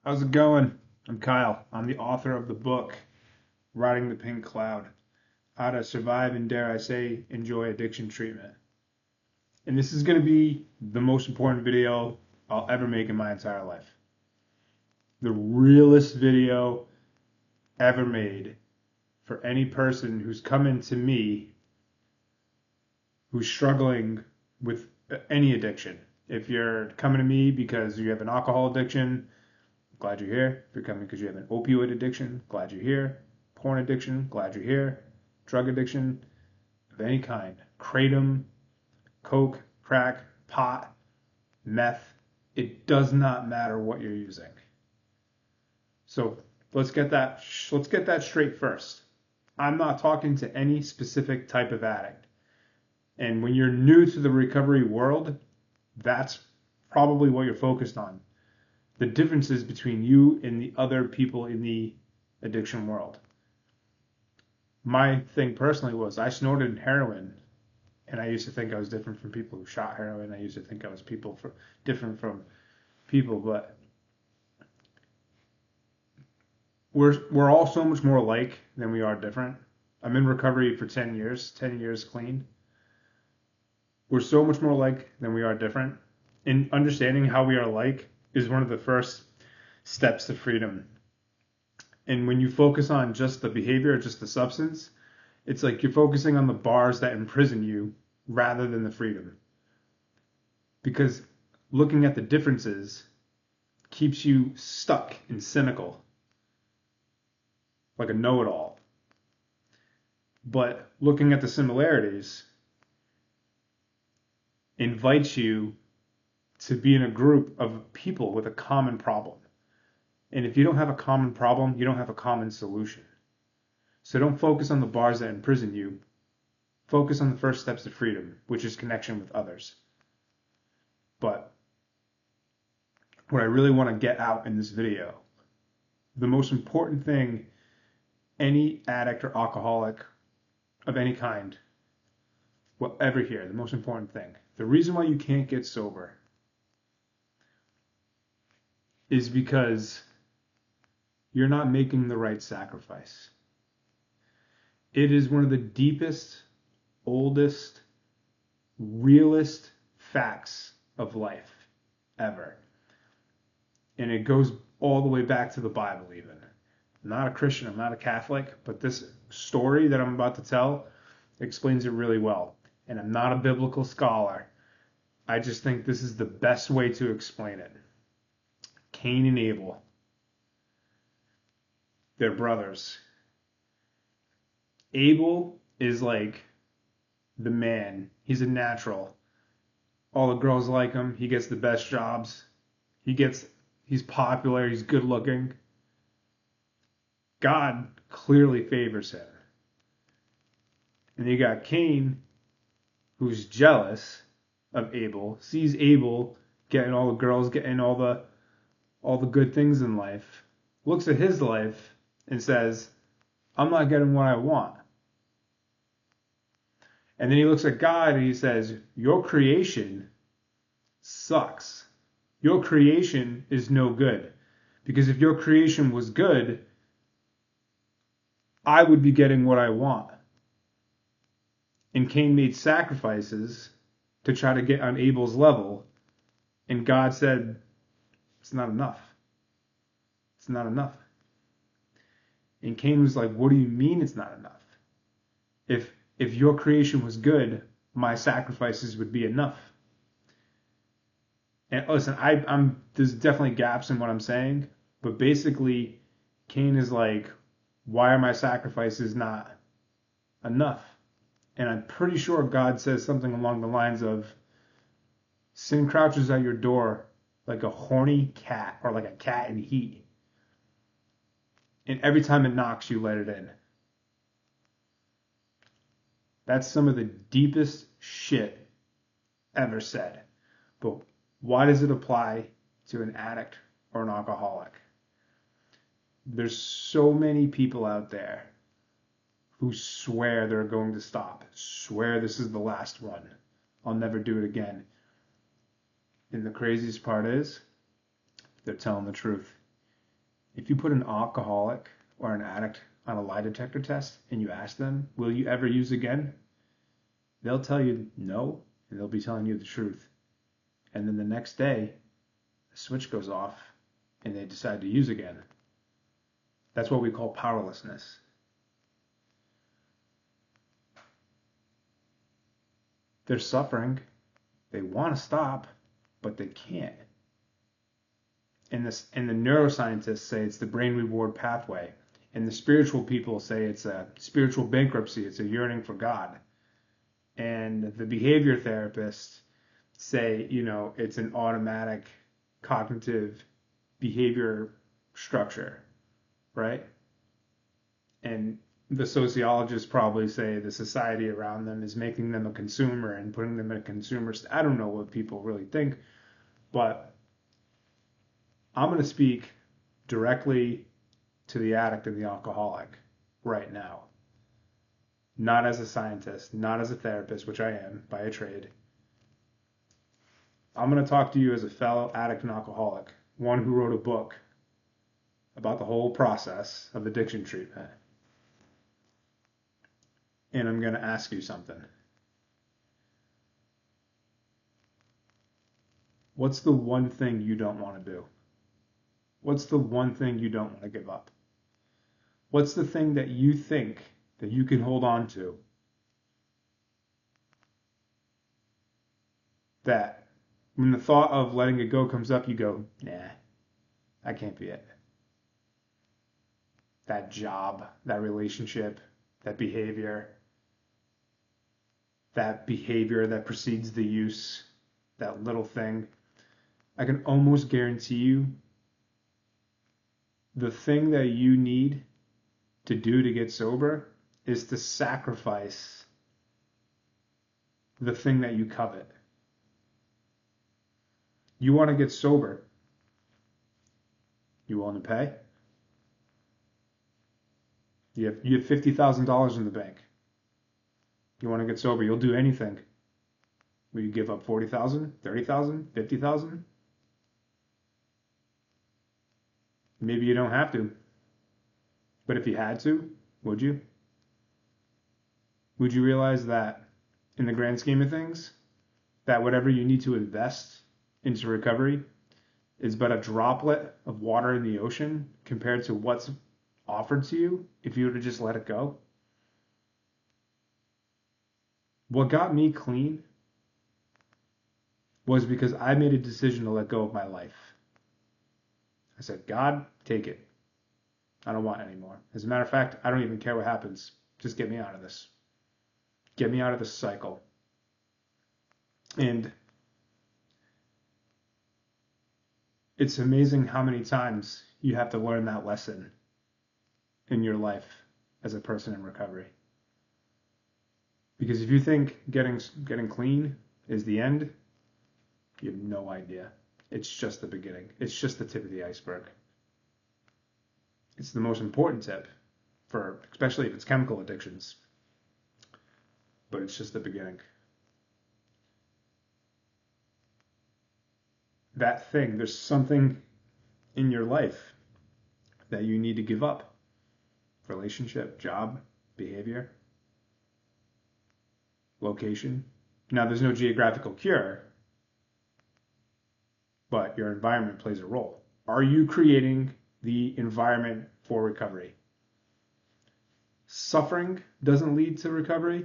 How's it going? I'm Kyle. I'm the author of the book, Riding the Pink Cloud, How to Survive and, dare I say, Enjoy Addiction Treatment. And this is going to be the most important video I'll ever make in my entire life. The realest video ever made for any person who's coming to me who's struggling with any addiction. If you're coming to me because you have an alcohol addiction, glad you're here. If you're coming because you have an opioid addiction, glad you're here. Porn addiction, glad you're here. Drug addiction of any kind. Kratom, coke, crack, pot, meth. It does not matter what you're using. So let's get that straight first. I'm not talking to any specific type of addict. And when you're new to the recovery world, that's probably what you're focused on. The differences between you and the other people in the addiction world. My thing personally was I snorted heroin, and I used to think I was different from people who shot heroin. I used to think I was different from people, but we're all so much more alike than we are different. I'm in recovery for 10 years clean. We're so much more alike than we are different. And understanding how we are alike is one of the first steps to freedom. And when you focus on just the behavior, just the substance, it's like you're focusing on the bars that imprison you rather than the freedom. Because looking at the differences keeps you stuck and cynical, like a know-it-all. But looking at the similarities invites you to be in a group of people with a common problem. And if you don't have a common problem, you don't have a common solution. So don't focus on the bars that imprison you. Focus on the first steps to freedom, which is connection with others. But what I really want to get out in this video, the most important thing any addict or alcoholic of any kind will ever hear, the most important thing, the reason why you can't get sober is because you're not making the right sacrifice. It is one of the deepest, oldest, realest facts of life ever. And it goes all the way back to the Bible even. I'm not a Christian, I'm not a Catholic, but this story that I'm about to tell explains it really well. And I'm not a biblical scholar. I just think this is the best way to explain it. Cain and Abel. They're brothers. Abel is like the man. He's a natural. All the girls like him. He gets the best jobs. He's popular. He's good looking. God clearly favors him. And you got Cain, who's jealous of Abel, sees Abel getting all the girls, getting all the good things in life, looks at his life and says, I'm not getting what I want. And then he looks at God and he says, your creation sucks. Your creation is no good. Because if your creation was good, I would be getting what I want. And Cain made sacrifices to try to get on Abel's level. And God said, it's not enough. It's not enough. And Cain was like, what do you mean it's not enough? If your creation was good, my sacrifices would be enough. And listen, there's definitely gaps in what I'm saying, but basically Cain is like, why are my sacrifices not enough? And I'm pretty sure God says something along the lines of, sin crouches at your door like a horny cat or like a cat in heat. And every time it knocks, you let it in. That's some of the deepest shit ever said. But why does it apply to an addict or an alcoholic? There's so many people out there who swear they're going to stop, swear this is the last one. I'll never do it again. And the craziest part is, they're telling the truth. If you put an alcoholic or an addict on a lie detector test and you ask them, will you ever use again? They'll tell you no, and they'll be telling you the truth. And then the next day, the switch goes off and they decide to use again. That's what we call powerlessness. They're suffering. They want to stop, but they can't. And the neuroscientists say it's the brain reward pathway. And the spiritual people say it's a spiritual bankruptcy. It's a yearning for God. And the behavior therapists say, it's an automatic cognitive behavior structure, right? And the sociologists probably say the society around them is making them a consumer and putting them in a consumer. I don't know what people really think, but I'm going to speak directly to the addict and the alcoholic right now. Not as a scientist, not as a therapist, which I am by a trade. I'm going to talk to you as a fellow addict and alcoholic, one who wrote a book about the whole process of addiction treatment. And I'm going to ask you something. What's the one thing you don't want to do? What's the one thing you don't want to give up? What's the thing that you think that you can hold on to that when the thought of letting it go comes up, you go, nah, that can't be it. That job, that relationship, that behavior that precedes the use, that little thing. I can almost guarantee you the thing that you need to do to get sober is to sacrifice the thing that you covet. You want to get sober. You willing to pay? You have $50,000 in the bank. You want to get sober, you'll do anything. Will you give up 40,000, 30,000, 50,000? Maybe you don't have to. But if you had to, would you? Would you realize that in the grand scheme of things, that whatever you need to invest into recovery is but a droplet of water in the ocean compared to what's offered to you if you were to just let it go? What got me clean was because I made a decision to let go of my life. I said, God, take it. I don't want it anymore. As a matter of fact, I don't even care what happens. Just get me out of this. Get me out of this cycle. And it's amazing how many times you have to learn that lesson in your life as a person in recovery. Because if you think getting clean is the end, you have no idea. It's just the beginning. It's just the tip of the iceberg. It's the most important tip for, especially if it's chemical addictions. But it's just the beginning. That thing, there's something in your life that you need to give up. Relationship, job, behavior, location. Now, there's no geographical cure, but your environment plays a role. Are you creating the environment for recovery? Suffering doesn't lead to recovery.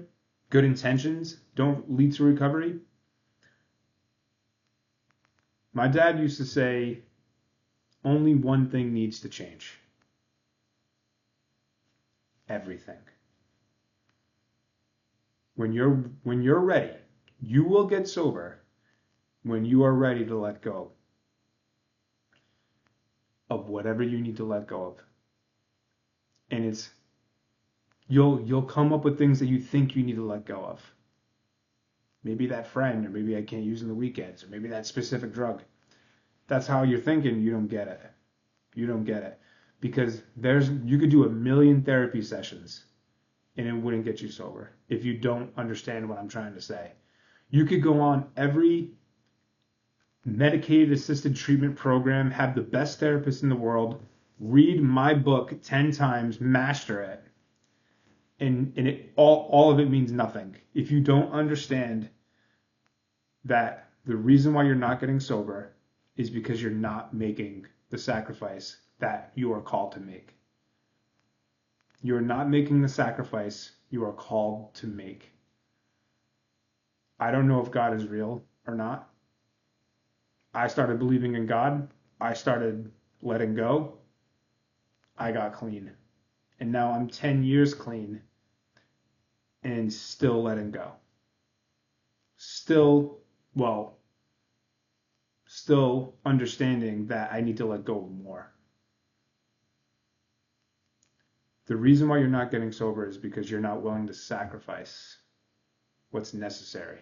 Good intentions don't lead to recovery. My dad used to say, only one thing needs to change. Everything. When you're ready, you will get sober when you are ready to let go of whatever you need to let go of. And it's you'll come up with things that you think you need to let go of. Maybe that friend, or maybe I can't use in the weekends, or maybe that specific drug. That's how you're thinking. You don't get it. You don't get it. Because you could do 1,000,000 therapy sessions and it wouldn't get you sober if you don't understand what I'm trying to say. You could go on every medicated assisted treatment program, have the best therapist in the world, Read my book 10 times, master it, and all of it means nothing. If you don't understand that the reason why you're not getting sober is because you're not making the sacrifice that you are called to make. You are not making the sacrifice you are called to make. I don't know if God is real or not. I started believing in God. I started letting go. I got clean. And now I'm 10 years clean and still letting go. Still understanding that I need to let go more. The reason why you're not getting sober is because you're not willing to sacrifice what's necessary.